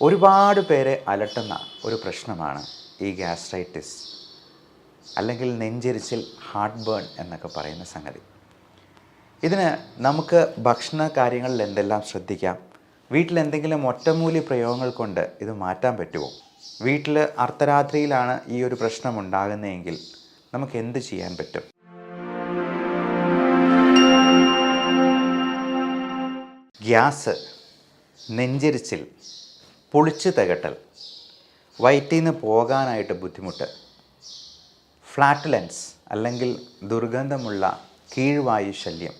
ഒരുപാട് പേരെ അലട്ടുന്ന ഒരു പ്രശ്നമാണ് ഈ ഗ്യാസ്ട്രൈറ്റിസ് അല്ലെങ്കിൽ നെഞ്ചെരിച്ചിൽ, ഹാർട്ട് ബേൺ എന്നൊക്കെ പറയുന്ന സംഗതി. ഇതിന് നമുക്ക് ഭക്ഷണ കാര്യങ്ങളിൽ എന്തെല്ലാം ശ്രദ്ധിക്കാം? വീട്ടിലെന്തെങ്കിലും ഒറ്റമൂലി പ്രയോഗങ്ങൾ കൊണ്ട് ഇത് മാറ്റാൻ പറ്റുമോ? വീട്ടിൽ അർദ്ധരാത്രിയിലാണ് ഈ ഒരു പ്രശ്നം ഉണ്ടാകുന്നതെങ്കിൽ നമുക്ക് എന്ത് ചെയ്യാൻ പറ്റും? ഗ്യാസ്, നെഞ്ചെരിച്ചിൽ, പുളിച്ചു തികട്ടൽ, വയറ്റിൽ നിന്ന് പോകാനായിട്ട് ബുദ്ധിമുട്ട്, ഫ്ലാറ്റുലൻസ് അല്ലെങ്കിൽ ദുർഗന്ധമുള്ള കീഴ്വായു ശല്യം,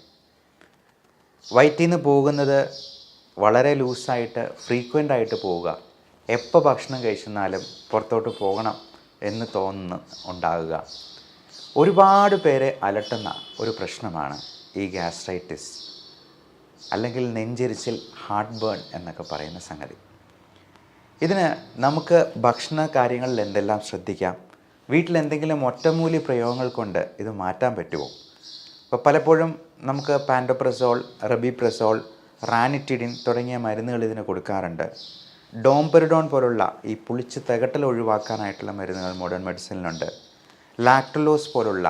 വയറ്റിൽ നിന്ന് പോകുന്നത് വളരെ ലൂസായിട്ട് ഫ്രീക്വൻ്റായിട്ട് പോവുക, എപ്പോൾ ഭക്ഷണം കഴിച്ചെന്നാലും പുറത്തോട്ട് പോകണം എന്ന് ഉണ്ടാകുക, ഒരുപാട് പേരെ അലട്ടുന്ന ഒരു പ്രശ്നമാണ് ഈ ഗ്യാസ്ട്രൈറ്റിസ് അല്ലെങ്കിൽ നെഞ്ചെരിച്ചിൽ, ഹാർട്ട് ബേൺ എന്നൊക്കെ പറയുന്ന സംഗതി. ഇതിന് നമുക്ക് ഭക്ഷണ കാര്യങ്ങളിൽ എന്തെല്ലാം ശ്രദ്ധിക്കാം? വീട്ടിലെന്തെങ്കിലും ഒറ്റമൂലി പ്രയോഗങ്ങൾ കൊണ്ട് ഇത് മാറ്റാൻ പറ്റുമോ? അപ്പോൾ പലപ്പോഴും നമുക്ക് പാൻഡോപ്രസോൾ, റബിപ്രസോൾ, റാനിറ്റിഡിൻ തുടങ്ങിയ മരുന്നുകൾ ഇതിന് കൊടുക്കാറുണ്ട്. ഡോംപെറിഡോൺ പോലുള്ള ഈ പുളിച്ച് തികട്ടൽ ഒഴിവാക്കാനായിട്ടുള്ള മരുന്നുകൾ മോഡേൺ മെഡിസിനിലുണ്ട്. ലാക്ടുലോസ് പോലുള്ള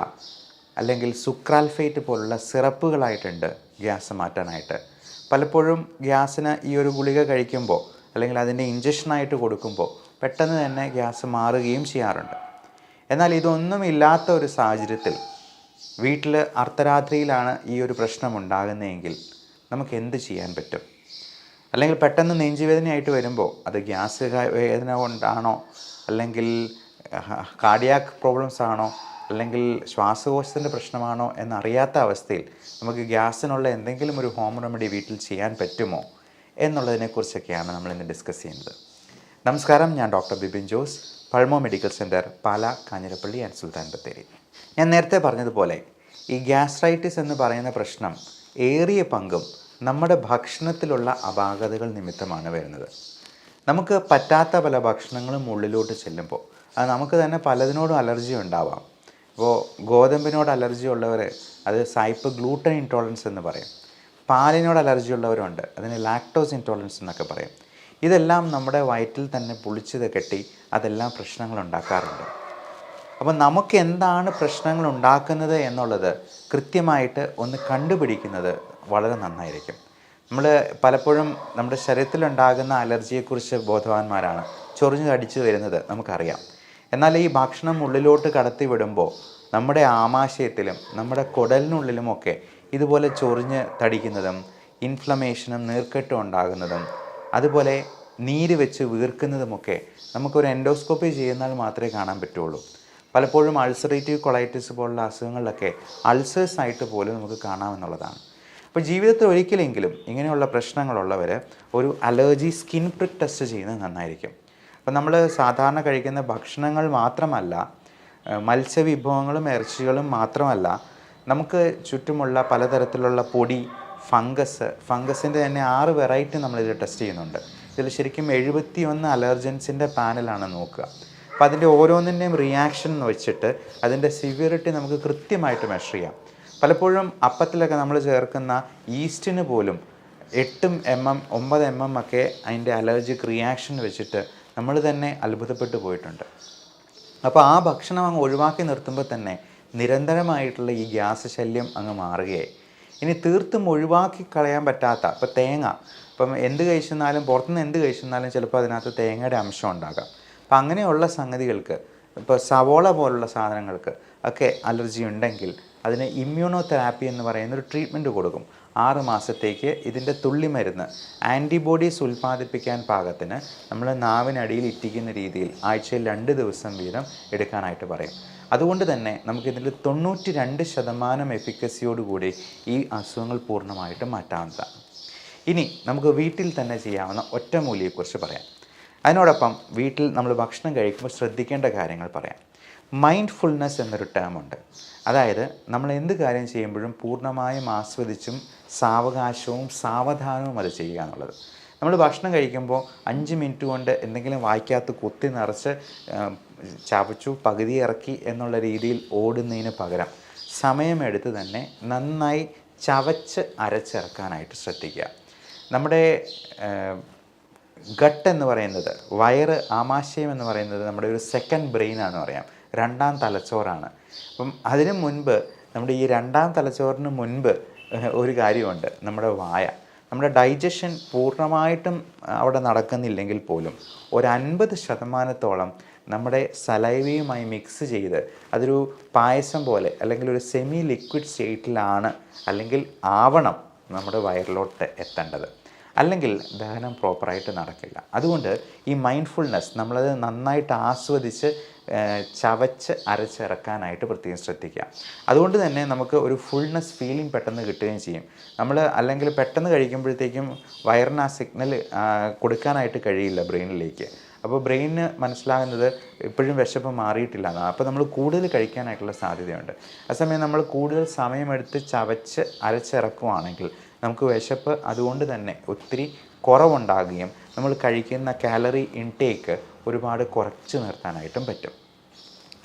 അല്ലെങ്കിൽ സുക്രാൽഫേറ്റ് പോലുള്ള സിറപ്പുകളായിട്ടുണ്ട് ഗ്യാസ് മാറ്റാനായിട്ട്. പലപ്പോഴും ഗ്യാസിന് ഈ ഒരു ഗുളിക കഴിക്കുമ്പോൾ അല്ലെങ്കിൽ അതിൻ്റെ ഇഞ്ചക്ഷനായിട്ട് കൊടുക്കുമ്പോൾ പെട്ടെന്ന് തന്നെ ഗ്യാസ് മാറുകയും ചെയ്യാറുണ്ട്. എന്നാൽ ഇതൊന്നും ഇല്ലാത്ത ഒരു സാഹചര്യത്തിൽ വീട്ടിൽ അർദ്ധരാത്രിയിലാണ് ഈ ഒരു പ്രശ്നം ഉണ്ടാകുന്നതെങ്കിൽ നമുക്ക് എന്ത് ചെയ്യാൻ പറ്റും? അല്ലെങ്കിൽ പെട്ടെന്ന് നെഞ്ചുവേദനയായിട്ട് വരുമ്പോൾ അത് ഗ്യാസ് വേദന കൊണ്ടാണോ, അല്ലെങ്കിൽ കാർഡിയാക് പ്രോബ്ലംസ് ആണോ, അല്ലെങ്കിൽ ശ്വാസകോശത്തിൻ്റെ പ്രശ്നമാണോ എന്നറിയാത്ത അവസ്ഥയിൽ നമുക്ക് ഗ്യാസിനുള്ള എന്തെങ്കിലും ഒരു ഹോം റെമഡി വീട്ടിൽ ചെയ്യാൻ പറ്റുമോ എന്നുള്ളതിനെക്കുറിച്ചൊക്കെയാണ് നമ്മളിന്ന് ഡിസ്കസ് ചെയ്യുന്നത്. നമസ്കാരം, ഞാൻ doctor Bipin Jose, Pulmo medical centre, Pala, Kanjirappally and Sulthan Bathery. ഞാൻ നേരത്തെ പറഞ്ഞതുപോലെ ഈ ഗ്യാസ്ട്രൈറ്റിസ് എന്ന് പറയുന്ന പ്രശ്നം ഏറിയ പങ്കും നമ്മുടെ ഭക്ഷണത്തിലുള്ള അപാകതകൾ നിമിത്തമാണ് വരുന്നത്. നമുക്ക് പറ്റാത്ത പല ഭക്ഷണങ്ങളും ഉള്ളിലോട്ട് ചെല്ലുമ്പോൾ അത് നമുക്ക് തന്നെ പലതിനോടും അലർജി ഉണ്ടാവാം. ഇപ്പോൾ ഗോതമ്പിനോട് അലർജി ഉള്ളവർ അത് സൈപ്പ് ഗ്ലൂട്ടൻ ഇൻടോളറൻസ് എന്ന് പറയും. പാലിനോട് അലർജി ഉള്ളവരുണ്ട്, അതിന് ലാക്ടോസ് ഇൻടോളറൻസ് എന്നൊക്കെ പറയും. ഇതെല്ലാം നമ്മുടെ വയറ്റിൽ തന്നെ പുളിച്ചത് കെട്ടി അതെല്ലാം പ്രശ്നങ്ങൾ ഉണ്ടാക്കാറുണ്ട്. അപ്പോൾ നമുക്ക് എന്താണ് പ്രശ്നങ്ങൾ ഉണ്ടാക്കുന്നത് എന്നുള്ളത് കൃത്യമായിട്ട് ഒന്ന് കണ്ടുപിടിക്കുന്നത് വളരെ നന്നായിരിക്കും. നമ്മൾ പലപ്പോഴും നമ്മുടെ ശരീരത്തിലുണ്ടാകുന്ന അലർജിയെക്കുറിച്ച് ബോധവാന്മാരാണ്. ചൊറിഞ്ഞ് കടിച്ചു വരുന്നത് നമുക്കറിയാം. എന്നാൽ ഈ ഭക്ഷണം ഉള്ളിലോട്ട് കടത്തി വിടുമ്പോൾ നമ്മുടെ ആമാശയത്തിലും നമ്മുടെ കുടലിനുള്ളിലുമൊക്കെ ഇതുപോലെ ചൊറിഞ്ഞ് തടിക്കുന്നതും ഇൻഫ്ലമേഷനും നീർക്കെട്ടും ഉണ്ടാകുന്നതും അതുപോലെ നീര് വെച്ച് വീർക്കുന്നതുമൊക്കെ നമുക്കൊരു എൻഡോസ്കോപ്പി ചെയ്യുന്നാൽ മാത്രമേ കാണാൻ പറ്റുള്ളൂ. പലപ്പോഴും അൾസറേറ്റീവ് കൊളൈറ്റിസ് പോലുള്ള അസുഖങ്ങളിലൊക്കെ അൾസേഴ്സ് ആയിട്ട് പോലും നമുക്ക് കാണാമെന്നുള്ളതാണ്. അപ്പോൾ ജീവിതത്തിൽ ഒരിക്കലെങ്കിലും ഇങ്ങനെയുള്ള പ്രശ്നങ്ങളുള്ളവർ ഒരു അലർജി സ്കിൻ പ്രിക്ക് ടെസ്റ്റ് ചെയ്യുന്നത് നന്നായിരിക്കും. അപ്പോൾ നമ്മൾ സാധാരണ കഴിക്കുന്ന ഭക്ഷണങ്ങൾ മാത്രമല്ല, മത്സ്യവിഭവങ്ങളും ഇറച്ചികളും മാത്രമല്ല, നമുക്ക് ചുറ്റുമുള്ള പലതരത്തിലുള്ള പൊടി, ഫംഗസിൻ്റെ തന്നെ 6 വെറൈറ്റി നമ്മളിത് ടെസ്റ്റ് ചെയ്യുന്നുണ്ട്. ഇതിൽ ശരിക്കും 71 അലർജൻസിൻ്റെ പാനലാണ് നോക്കുക. അപ്പോൾ അതിൻ്റെ ഓരോന്നിൻ്റെയും റിയാക്ഷൻ വെച്ചിട്ട് അതിൻ്റെ സിവിയറിറ്റി നമുക്ക് കൃത്യമായിട്ട് മെഷർ ചെയ്യാം. പലപ്പോഴും അപ്പത്തിലൊക്കെ നമ്മൾ ചേർക്കുന്ന ഈസ്റ്റിന് പോലും 8 mm 9 mm ഒക്കെ അതിൻ്റെ അലർജിക് റിയാക്ഷൻ വെച്ചിട്ട് നമ്മൾ തന്നെ അത്ഭുതപ്പെട്ടു പോയിട്ടുണ്ട്. അപ്പോൾ ആ ഭക്ഷണം അങ്ങ് ഒഴിവാക്കി നിർത്തുമ്പോൾ തന്നെ നിരന്തരമായിട്ടുള്ള ഈ ഗ്യാസ് ശല്യം അങ്ങ് മാറുകയായി. ഇനി തീർത്തും ഒഴിവാക്കി കളയാൻ പറ്റാത്ത, ഇപ്പോൾ തേങ്ങ, ഇപ്പം എന്ത് കഴിച്ചെന്നാലും പുറത്തുനിന്ന് എന്ത് കഴിച്ചെന്നാലും ചിലപ്പോൾ അതിനകത്ത് തേങ്ങയുടെ അംശം ഉണ്ടാകാം. അപ്പം അങ്ങനെയുള്ള സംഗതികൾക്ക്, ഇപ്പോൾ സവോള പോലുള്ള സാധനങ്ങൾക്ക് ഒക്കെ അലർജി ഉണ്ടെങ്കിൽ അതിന് ഇമ്മ്യൂണോ തെറാപ്പി എന്ന് പറയുന്നൊരു ട്രീറ്റ്മെൻറ്റ് കൊടുക്കും. 6 മാസത്തേക്ക് ഇതിൻ്റെ തുള്ളിമരുന്ന് ആൻറ്റിബോഡീസ് ഉൽപ്പാദിപ്പിക്കാൻ പാകത്തിന് നമ്മൾ നാവിനടിയിൽ ഇറ്റിക്കുന്ന രീതിയിൽ ആഴ്ചയിൽ 2 ദിവസം വീതം എടുക്കാനായിട്ട് പറയും. അതുകൊണ്ട് തന്നെ നമുക്കിതിൽ 92% എഫിക്കസിയോടുകൂടി ഈ അസുഖങ്ങൾ പൂർണ്ണമായിട്ട് മാറ്റാവുന്നതാണ്. ഇനി നമുക്ക് വീട്ടിൽ തന്നെ ചെയ്യാവുന്ന ഒറ്റമൂലിയെക്കുറിച്ച് പറയാം. അതിനോടൊപ്പം വീട്ടിൽ നമ്മൾ ഭക്ഷണം കഴിക്കുമ്പോൾ ശ്രദ്ധിക്കേണ്ട കാര്യങ്ങൾ പറയാം. മൈൻഡ്ഫുൾനെസ് എന്നൊരു ടേമുണ്ട്. അതായത് നമ്മൾ എന്ത് കാര്യം ചെയ്യുമ്പോഴും പൂർണ്ണമായും ആസ്വദിച്ചും സാവകാശവും സാവധാനവും അത് ചെയ്യുക എന്നുള്ളത്. നമ്മൾ ഭക്ഷണം കഴിക്കുമ്പോൾ 5 മിനിറ്റ് കൊണ്ട് എന്തെങ്കിലും വായിക്കകത്ത് കുത്തി നിറച്ച് ചവച്ചു പകുതി ഇറക്കി എന്നുള്ള രീതിയിൽ ഓടുന്നതിന് പകരം സമയമെടുത്ത് തന്നെ നന്നായി ചവച്ച് അരച്ചിറക്കാനായിട്ട് ശ്രദ്ധിക്കുക. നമ്മുടെ ഗട്ട് എന്ന് പറയുന്നത്, വയറ്, ആമാശയം എന്ന് പറയുന്നത് നമ്മുടെ ഒരു സെക്കൻഡ് ബ്രെയിനാണെന്ന് പറയാം, രണ്ടാം തലച്ചോറാണ്. അപ്പം അതിനു മുൻപ്, നമ്മുടെ ഈ രണ്ടാം തലച്ചോറിന് മുൻപ് ഒരു കാര്യമുണ്ട്, നമ്മുടെ വായ. നമ്മുടെ ഡൈജഷൻ പൂർണ്ണമായിട്ടും അവിടെ നടക്കുന്നില്ലെങ്കിൽ പോലും ഒരു 50% നമ്മുടെ സലൈവയുമായി മിക്സ് ചെയ്ത് അതൊരു പായസം പോലെ അല്ലെങ്കിൽ ഒരു സെമി ലിക്വിഡ് സ്റ്റേറ്റിലാണ് അല്ലെങ്കിൽ ആവണം നമ്മുടെ വയറിലോട്ട് എത്തേണ്ടത്. അല്ലെങ്കിൽ ദഹനം പ്രോപ്പറായിട്ട് നടക്കില്ല. അതുകൊണ്ട് ഈ മൈൻഡ്ഫുൾനെസ് നമ്മളത് നന്നായിട്ട് ആസ്വദിച്ച് ചവച്ച് അരച്ചിറക്കാനായിട്ട് പ്രത്യേകം ശ്രദ്ധിക്കുക. അതുകൊണ്ട് തന്നെ നമുക്ക് ഒരു ഫുൾനെസ് ഫീലിംഗ് പെട്ടെന്ന് കിട്ടുകയും ചെയ്യും. നമ്മൾ അല്ലെങ്കിൽ പെട്ടെന്ന് കഴിക്കുമ്പോഴത്തേക്കും വയറിന് ആ സിഗ്നൽ കൊടുക്കാനായിട്ട് കഴിയില്ല ബ്രെയിനിലേക്ക്. അപ്പോൾ ബ്രെയിനിന് മനസ്സിലാകുന്നത് ഇപ്പോഴും വിശപ്പ് മാറിയിട്ടില്ല എന്നാണ്. അപ്പോൾ നമ്മൾ കൂടുതൽ കഴിക്കാനായിട്ടുള്ള സാധ്യതയുണ്ട്. അതേസമയം നമ്മൾ കൂടുതൽ സമയമെടുത്ത് ചവച്ച് അരച്ചിറക്കുവാണെങ്കിൽ നമുക്ക് വിശപ്പ് അതുകൊണ്ട് തന്നെ ഒത്തിരി കുറവുണ്ടാകുകയും നമ്മൾ കഴിക്കുന്ന കാലറി ഇൻടേക്ക് ഒരുപാട് കുറച്ച് നിർത്താനായിട്ടും പറ്റും.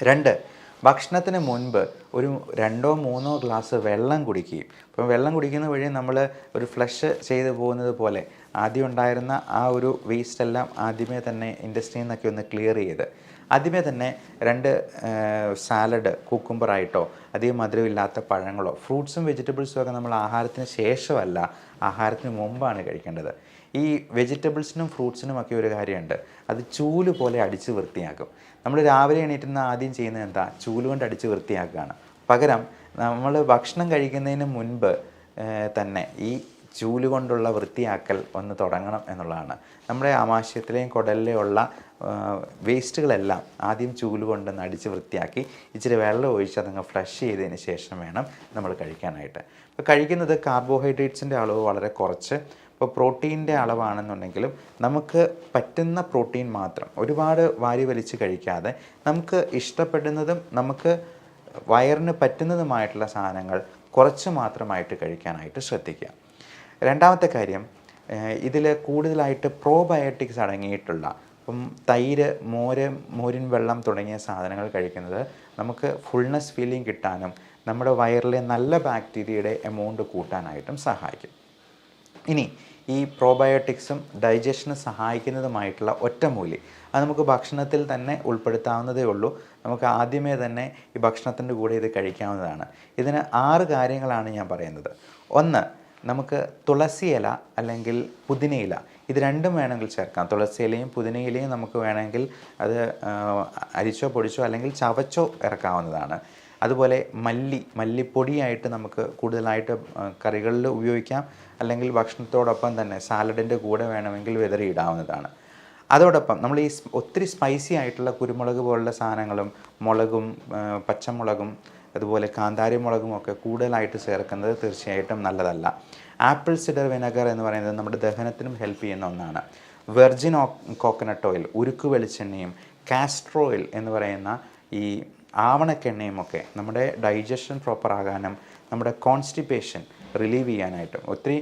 2, ഭക്ഷണത്തിന് മുൻപ് ഒരു 2-3 ഗ്ലാസ് വെള്ളം കുടിക്കുകയും. ഇപ്പം വെള്ളം കുടിക്കുന്ന വഴി നമ്മൾ ഒരു ഫ്ലഷ് ചെയ്ത് പോകുന്നത് പോലെ ആദ്യം ഉണ്ടായിരുന്ന ആ ഒരു വേസ്റ്റ് എല്ലാം ആദ്യമേ തന്നെ ഇൻഡസ്ട്രിയിൽ നിന്നൊക്കെ ഒന്ന് ക്ലിയർ ചെയ്ത് ആദ്യമേ തന്നെ 2 സാലഡ്, കുക്കുംബറായിട്ടോ അധികം മധുരമില്ലാത്ത പഴങ്ങളോ, ഫ്രൂട്ട്സും വെജിറ്റബിൾസും ഒക്കെ നമ്മൾ ആഹാരത്തിന് ശേഷമല്ല, ആഹാരത്തിന് മുമ്പാണ് കഴിക്കേണ്ടത്. ഈ വെജിറ്റബിൾസിനും ഫ്രൂട്ട്സിനും ഒക്കെ ഒരു കാര്യമുണ്ട്, അത് ചൂല് പോലെ അടിച്ച് വൃത്തിയാക്കും. നമ്മൾ രാവിലെ എണീറ്റുന്ന ആദ്യം ചെയ്യുന്നത് എന്താ? ചൂല് കൊണ്ട് അടിച്ച് വൃത്തിയാക്കുകയാണ്. പകരം നമ്മൾ ഭക്ഷണം കഴിക്കുന്നതിന് മുൻപ് തന്നെ ഈ ചൂല് കൊണ്ടുള്ള വൃത്തിയാക്കൽ ഒന്ന് തുടങ്ങണം എന്നുള്ളതാണ്. നമ്മുടെ ആമാശയത്തിലെയും കുടലിലെയും ഉള്ള വേസ്റ്റുകളെല്ലാം ആദ്യം ചൂല് കൊണ്ടൊന്ന് അടിച്ച് വൃത്തിയാക്കി ഇച്ചിരി വെള്ളം ഒഴിച്ച് അതങ്ങ് ഫ്ലഷ് ചെയ്തതിന് ശേഷം വേണം നമ്മൾ കഴിക്കാനായിട്ട്. ഇപ്പോൾ കഴിക്കുന്നത് കാർബോഹൈഡ്രേറ്റ്സിൻ്റെ അളവ് വളരെ കുറച്ച്, ഇപ്പോൾ പ്രോട്ടീൻ്റെ അളവാണെന്നുണ്ടെങ്കിലും നമുക്ക് പറ്റുന്ന പ്രോട്ടീൻ മാത്രം, ഒരുപാട് വാരി വലിച്ച് കഴിക്കാതെ നമുക്ക് ഇഷ്ടപ്പെടുന്നതും നമുക്ക് വയറിന് പറ്റുന്നതുമായിട്ടുള്ള സാധനങ്ങൾ കുറച്ച് മാത്രമായിട്ട് കഴിക്കാനായിട്ട് ശ്രദ്ധിക്കുക. രണ്ടാമത്തെ കാര്യം, ഇതിൽ കൂടുതലായിട്ട് പ്രോബയോട്ടിക്സ് അടങ്ങിയിട്ടുള്ള, ഇപ്പം തൈര്, മോരിൻ വെള്ളം തുടങ്ങിയ സാധനങ്ങൾ കഴിക്കുന്നത് നമുക്ക് ഫുൾനെസ് ഫീലിംഗ് കിട്ടാനും നമ്മുടെ വയറിലെ നല്ല ബാക്ടീരിയയുടെ എമൗണ്ട് കൂട്ടാനായിട്ടും സഹായിക്കും. ഇനി ഈ പ്രോബയോട്ടിക്സും ഡൈജഷന് സഹായിക്കുന്നതുമായിട്ടുള്ള ഒറ്റമൂലി അത് നമുക്ക് ഭക്ഷണത്തിൽ തന്നെ ഉൾപ്പെടുത്താവുന്നതേ ഉള്ളൂ. നമുക്ക് ആദ്യമേ തന്നെ ഈ ഭക്ഷണത്തിൻ്റെ കൂടെ ഇത് കഴിക്കാവുന്നതാണ്. ഇതിന് 6 കാര്യങ്ങളാണ് ഞാൻ പറയുന്നത്. 1, നമുക്ക് തുളസി ഇല അല്ലെങ്കിൽ പുതിനയില, ഇത് രണ്ടും വേണമെങ്കിൽ ചേർക്കാം. തുളസി ഇലയും പുതിനയിലയും നമുക്ക് വേണമെങ്കിൽ അത് അരിച്ചോ പൊടിച്ചോ അല്ലെങ്കിൽ ചവച്ചോ ഇറക്കാവുന്നതാണ്. അതുപോലെ മല്ലിപ്പൊടിയായിട്ട് നമുക്ക് കൂടുതലായിട്ട് കറികളിൽ ഉപയോഗിക്കാം, അല്ലെങ്കിൽ ഭക്ഷണത്തോടൊപ്പം തന്നെ സാലഡിൻ്റെ കൂടെ വേണമെങ്കിൽ വിതറിയിടാവുന്നതാണ്. അതോടൊപ്പം നമ്മൾ ഈ ഒത്തിരി സ്പൈസി ആയിട്ടുള്ള കുരുമുളക് പോലുള്ള സാധനങ്ങളും മുളകും പച്ചമുളകും അതുപോലെ കാന്താരി മുളകും ഒക്കെ കൂടുതലായിട്ട് ചേർക്കുന്നത് തീർച്ചയായിട്ടും നല്ലതല്ല. ആപ്പിൾ സിഡർ വിനെഗർ എന്ന് പറയുന്നത് നമ്മുടെ ദഹനത്തിനും ഹെൽപ്പ് ചെയ്യുന്ന ഒന്നാണ്. വെർജിൻ കോക്കനട്ട് ഓയിൽ, ഉരുക്ക് വെളിച്ചെണ്ണയും കാസ്റ്റർ ഓയിൽ എന്ന് പറയുന്ന ഈ ആവണക്കെണ്ണയും ഒക്കെ നമ്മുടെ ഡൈജഷൻ പ്രോപ്പർ ആകാനും നമ്മുടെ കോൺസ്റ്റിപ്പേഷൻ റിലീവ് ചെയ്യാനായിട്ടും, ഒത്തിരി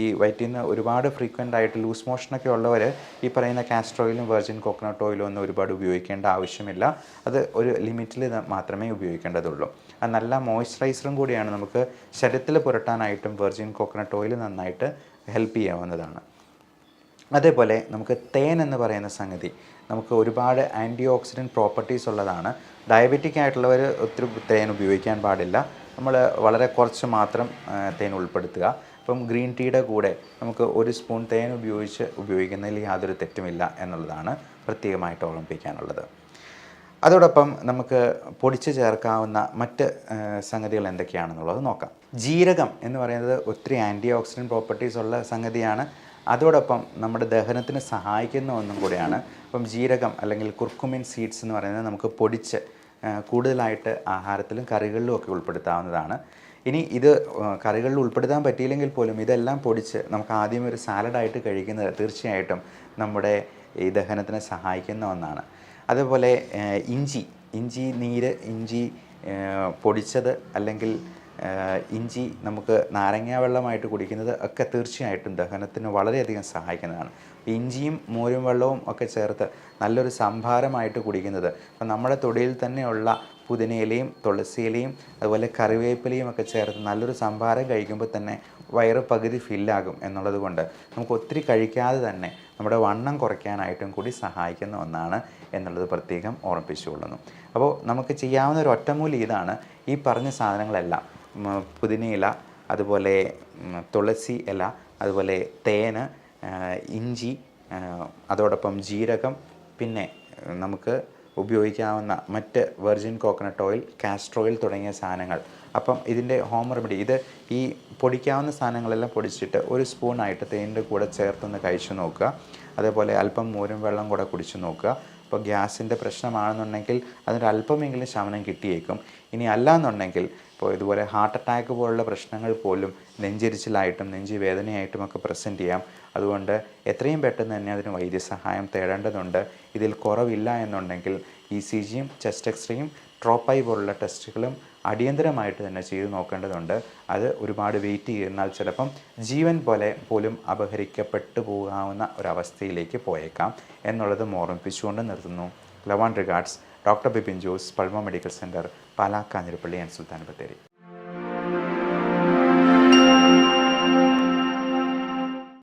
ഈ വയറ്റിൽ നിന്ന് ഒരുപാട് ഫ്രീക്വൻ്റ് ആയിട്ട് ലൂസ് മോഷനൊക്കെ ഉള്ളവർ ഈ പറയുന്ന കാസ്റ്റർ ഓയിലും വെർജിൻ കോക്കനട്ട് ഓയിലും ഒന്നും ഒരുപാട് ഉപയോഗിക്കേണ്ട ആവശ്യമില്ല. അത് ഒരു ലിമിറ്റിൽ മാത്രമേ ഉപയോഗിക്കേണ്ടതുള്ളൂ. അത് നല്ല മോയ്സ്ചറൈസറും കൂടിയാണ്. നമുക്ക് ശരീരത്തിൽ പുരട്ടാനായിട്ടും വെർജിൻ കോക്കനട്ട് ഓയിൽ നന്നായിട്ട് ഹെൽപ്പ് ചെയ്യാവുന്നതാണ്. അതേപോലെ നമുക്ക് തേൻ എന്ന് പറയുന്ന സംഗതി നമുക്ക് ഒരുപാട് ആൻറ്റി ഓക്സിഡൻറ്റ് പ്രോപ്പർട്ടീസ് ഉള്ളതാണ്. ഡയബറ്റിക് ആയിട്ടുള്ളവർ ഒത്തിരി തേൻ ഉപയോഗിക്കാൻ പാടില്ല. നമ്മൾ വളരെ കുറച്ച് മാത്രം തേൻ ഉൾപ്പെടുത്തുക. ഇപ്പം ഗ്രീൻ ടീയുടെ കൂടെ നമുക്ക് 1 സ്പൂൺ തേൻ ഉപയോഗിക്കുന്നതിൽ യാതൊരു തെറ്റുമില്ല എന്നുള്ളതാണ് പ്രത്യേകമായിട്ട് ഓർമ്മിപ്പിക്കാനുള്ളത്. അതോടൊപ്പം നമുക്ക് പൊടിച്ച് ചേർക്കാവുന്ന മറ്റ് സംഗതികൾ എന്തൊക്കെയാണെന്നുള്ളത് നോക്കാം. ജീരകം എന്ന് പറയുന്നത് ഒത്തിരി ആൻറ്റി ഓക്സിഡൻറ്റ് പ്രോപ്പർട്ടീസ് ഉള്ള സംഗതിയാണ്. അതോടൊപ്പം നമ്മുടെ ദഹനത്തിന് സഹായിക്കുന്ന ഒന്നും കൂടെയാണ്. അപ്പം ജീരകം അല്ലെങ്കിൽ കുർക്കുമിൻ സീഡ്സ് എന്ന് പറയുന്നത് നമുക്ക് പൊടിച്ച് കൂടുതലായിട്ട് ആഹാരത്തിലും കറികളിലും ഒക്കെ ഉൾപ്പെടുത്താവുന്നതാണ്. ഇനി ഇത് കറികളിൽ ഉൾപ്പെടുത്താൻ പറ്റിയില്ലെങ്കിൽ പോലും ഇതെല്ലാം പൊടിച്ച് നമുക്ക് ആദ്യം ഒരു സാലഡായിട്ട് കഴിക്കുന്നത് തീർച്ചയായിട്ടും നമ്മുടെ ഈ ദഹനത്തിന് സഹായിക്കുന്ന ഒന്നാണ്. അതുപോലെ ഇഞ്ചി നീര്, ഇഞ്ചി പൊടിച്ചത് അല്ലെങ്കിൽ ഇഞ്ചി നമുക്ക് നാരങ്ങാ വെള്ളമായിട്ട് കുടിക്കുന്നത് ഒക്കെ തീർച്ചയായിട്ടും ദഹനത്തിന് വളരെയധികം സഹായിക്കുന്നതാണ്. ഇഞ്ചിയും മോരും വെള്ളവും ഒക്കെ ചേർത്ത് നല്ലൊരു സംഭാരമായിട്ട് കുടിക്കുന്നത്, അപ്പം നമ്മുടെ തൊടിയിൽ തന്നെയുള്ള പുതിനയിലയും തുളസിയിലയും അതുപോലെ കറിവേപ്പിലയും ഒക്കെ ചേർത്ത് നല്ലൊരു സംഭാരം കഴിക്കുമ്പോൾ തന്നെ വയറ് പകുതി ഫില്ലാകും എന്നുള്ളത് കൊണ്ട് നമുക്ക് ഒത്തിരി കഴിക്കാതെ തന്നെ നമ്മുടെ വണ്ണം കുറയ്ക്കാനായിട്ടും കൂടി സഹായിക്കുന്ന ഒന്നാണ് എന്നുള്ളത് പ്രത്യേകം ഓർമ്മിപ്പിച്ചുകൊള്ളുന്നു. അപ്പോൾ നമുക്ക് ചെയ്യാവുന്ന ഒരു ഒറ്റമൂലി ഇതാണ്. ഈ പറഞ്ഞ സാധനങ്ങളെല്ലാം പുതിനയില, അതുപോലെ തുളസി ഇല, അതുപോലെ തേന്, ഇഞ്ചി, അതോടൊപ്പം ജീരകം, പിന്നെ നമുക്ക് ഉപയോഗിക്കാവുന്ന മറ്റ് virgin coconut oil, castor oil തുടങ്ങിയ സാധനങ്ങൾ. അപ്പം ഇതിൻ്റെ ഹോം റെമഡി, ഇത് ഈ പൊടിക്കാവുന്ന സാധനങ്ങളെല്ലാം പൊടിച്ചിട്ട് ഒരു സ്പൂണായിട്ട് തേനിൻ്റെ കൂടെ ചേർത്തൊന്ന് കഴിച്ചു നോക്കുക. അതേപോലെ അല്പം മോരും വെള്ളം കൂടെ കുടിച്ചു നോക്കുക. അപ്പോൾ ഗ്യാസിൻ്റെ പ്രശ്നമാണെന്നുണ്ടെങ്കിൽ അതിനൊരല്പമെങ്കിലും ശമനം കിട്ടിയേക്കും. ഇനി അല്ലാന്നുണ്ടെങ്കിൽ ഇപ്പോൾ ഇതുപോലെ ഹാർട്ട് അറ്റാക്ക് പോലുള്ള പ്രശ്നങ്ങൾ പോലും നെഞ്ചെരിച്ചിലായിട്ടും നെഞ്ച് വേദനയായിട്ടും ഒക്കെ പ്രസൻറ്റ് ചെയ്യാം. അതുകൊണ്ട് എത്രയും പെട്ടെന്ന് തന്നെ അതിന് വൈദ്യസഹായം തേടേണ്ടതുണ്ട്. ഇതിൽ കുറവില്ല എന്നുണ്ടെങ്കിൽ ECGയും ചെസ്റ്റ് എക്സ്റേയും ട്രോപ്പായി പോലുള്ള ടെസ്റ്റുകളും അടിയന്തരമായിട്ട് തന്നെ ചെയ്തു നോക്കേണ്ടതുണ്ട്. അത് ഒരുപാട് വെയിറ്റ് ചെയ്യുന്നാൽ ചിലപ്പം ജീവൻ പോലും അപഹരിക്കപ്പെട്ടു പോകാവുന്ന ഒരവസ്ഥയിലേക്ക് പോയേക്കാം എന്നുള്ളത് ഓർമ്മിപ്പിച്ചുകൊണ്ട് നിർത്തുന്നു. Love and regards, doctor Bipin Jose, Pulmo medical centre, Pala, Kanjirappally and Sulthan Bathery.